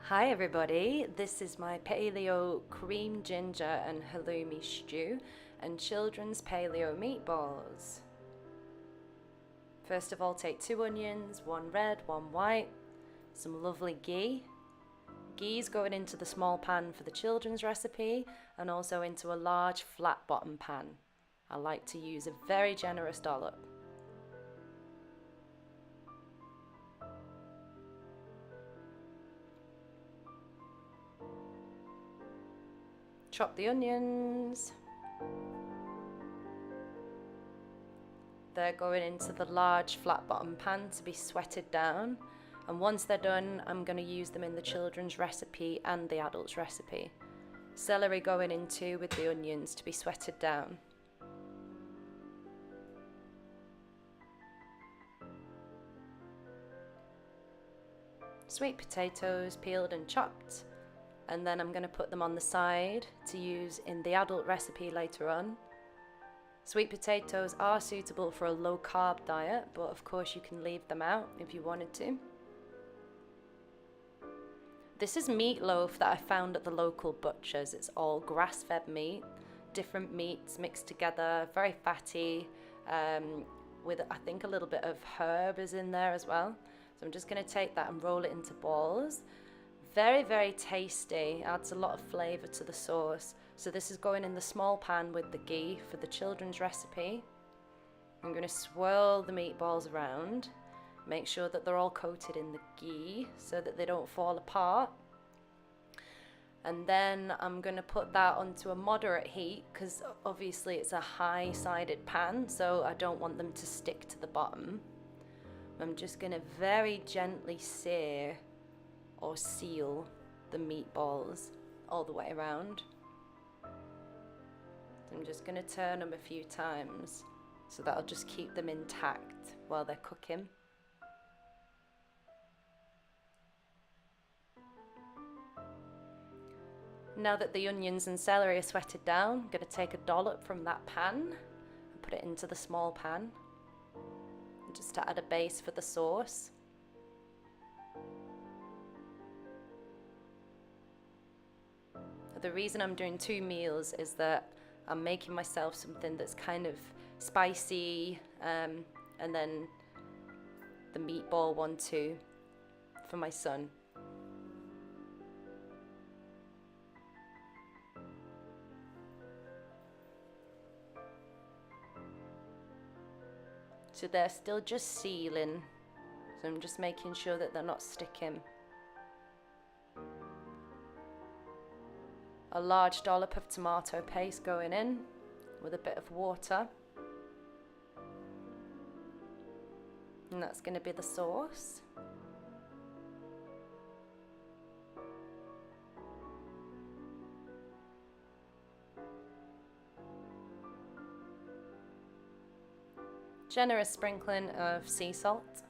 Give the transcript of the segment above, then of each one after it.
Hi everybody, this is my paleo cream ginger and halloumi stew and children's paleo meatballs. First of all, take 2 onions, 1 red, 1 white, some lovely ghee. Ghee's going into the small pan for the children's recipe and also into a large flat bottom pan. I like to use a very generous dollop. Chop the onions. They're going into the large flat bottom pan to be sweated down, and once they're done I'm going to use them in the children's recipe and the adults recipe. Celery going in too with the onions to be sweated down. Sweet potatoes peeled and chopped, and then I'm going to put them on the side to use in the adult recipe later on. Sweet potatoes are suitable for a low carb diet, but of course you can leave them out if you wanted to. This is meatloaf that I found at the local butcher's. It's all grass-fed meat, different meats mixed together, very fatty, with I think a little bit of herb is in there as well. So I'm just going to take that and roll it into balls. Very, very tasty, adds a lot of flavour to the sauce. So this is going in the small pan with the ghee for the children's recipe. I'm going to swirl the meatballs around, make sure that they're all coated in the ghee so that they don't fall apart. And then I'm going to put that onto a moderate heat because obviously it's a high-sided pan, so I don't want them to stick to the bottom. I'm just going to very gently sear or seal the meatballs all the way around. So I'm just going to turn them a few times so that'll just keep them intact while they're cooking. Now that the onions and celery are sweated down, I'm going to take a dollop from that pan and put it into the small pan just to add a base for the sauce. The reason I'm doing 2 meals is that I'm making myself something that's kind of spicy, and then the meatball one too for my son. So they're still just sealing, so I'm just making sure that they're not sticking. A large dollop of tomato paste going in with a bit of water. And that's going to be the sauce. Generous sprinkling of sea salt.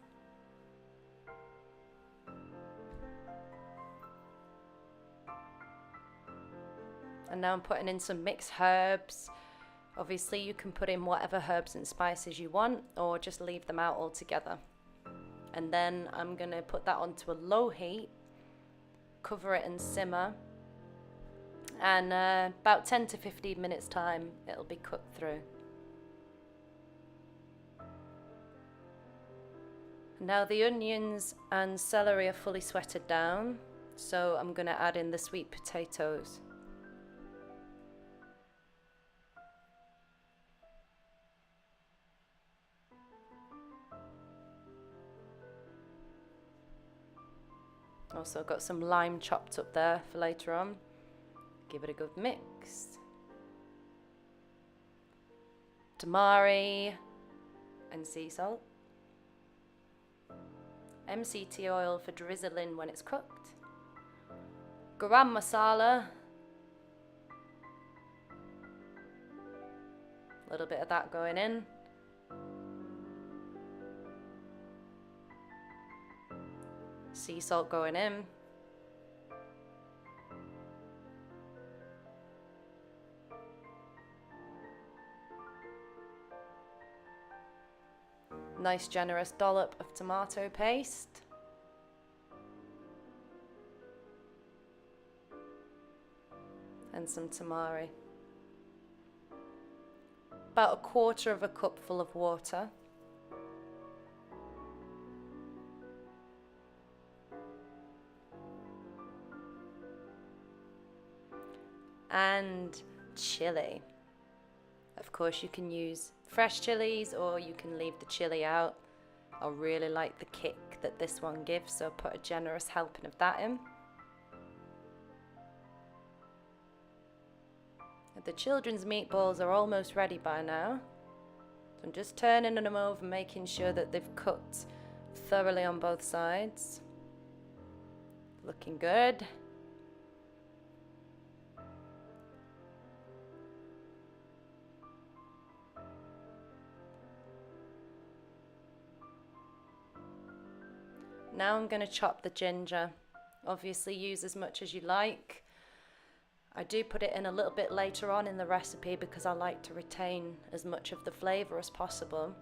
And now I'm putting in some mixed herbs. Obviously you can put in whatever herbs and spices you want or just leave them out altogether. And then I'm going to put that onto a low heat, cover it and simmer. And about 10 to 15 minutes time it'll be cooked through. Now the onions and celery are fully sweated down, so I'm going to add in the sweet potatoes. Also got some lime chopped up there for later on. Give it a good mix. Tamari and sea salt. MCT oil for drizzling when it's cooked. Garam masala. A little bit of that going in. Sea salt going in. Nice generous dollop of tomato paste. and some tamari. About 1/4 of a cup full of water. And chili. Of course, you can use fresh chilies or you can leave the chili out. I really like the kick that this one gives, so put a generous helping of that in. The children's meatballs are almost ready by now. So I'm just turning them over, making sure that they've cooked thoroughly on both sides. Looking good. Now I'm going to chop the ginger. Obviously use as much as you like. I do put it in a little bit later on in the recipe because I like to retain as much of the flavour as possible.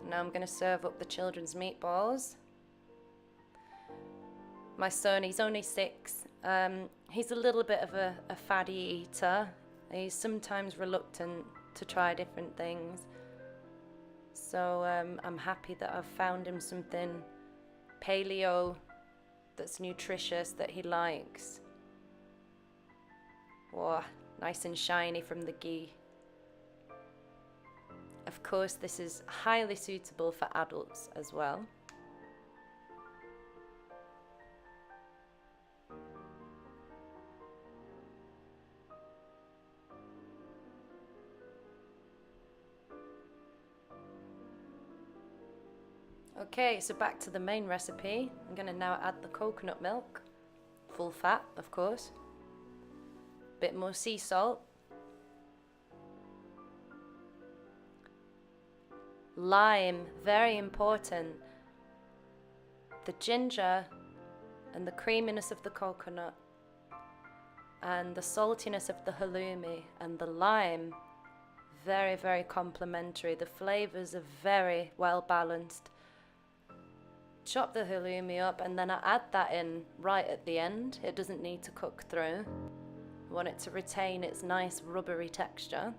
Now I'm going to serve up the children's meatballs. My son, he's only 6. He's a little bit of a fatty eater. He's sometimes reluctant to try different things. So I'm happy that I've found him something paleo that's nutritious that he likes. Wow, nice and shiny from the ghee. Of course, this is highly suitable for adults as well. Okay, so back to the main recipe. I'm going to now add the coconut milk, full fat of course, bit more sea salt, lime, very important. The ginger and the creaminess of the coconut and the saltiness of the halloumi and the lime, very, very complementary. The flavors are very well balanced. Chop the halloumi up and then I add that in right at the end. It doesn't need to cook through. I want it to retain its nice rubbery texture.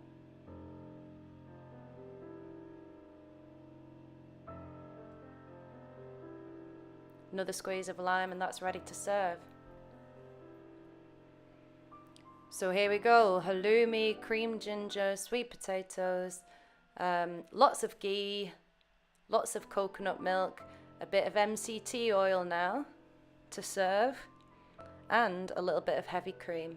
Another squeeze of lime and that's ready to serve. So here we go, halloumi, cream ginger, sweet potatoes, lots of ghee, lots of coconut milk, a bit of MCT oil now to serve, and a little bit of heavy cream.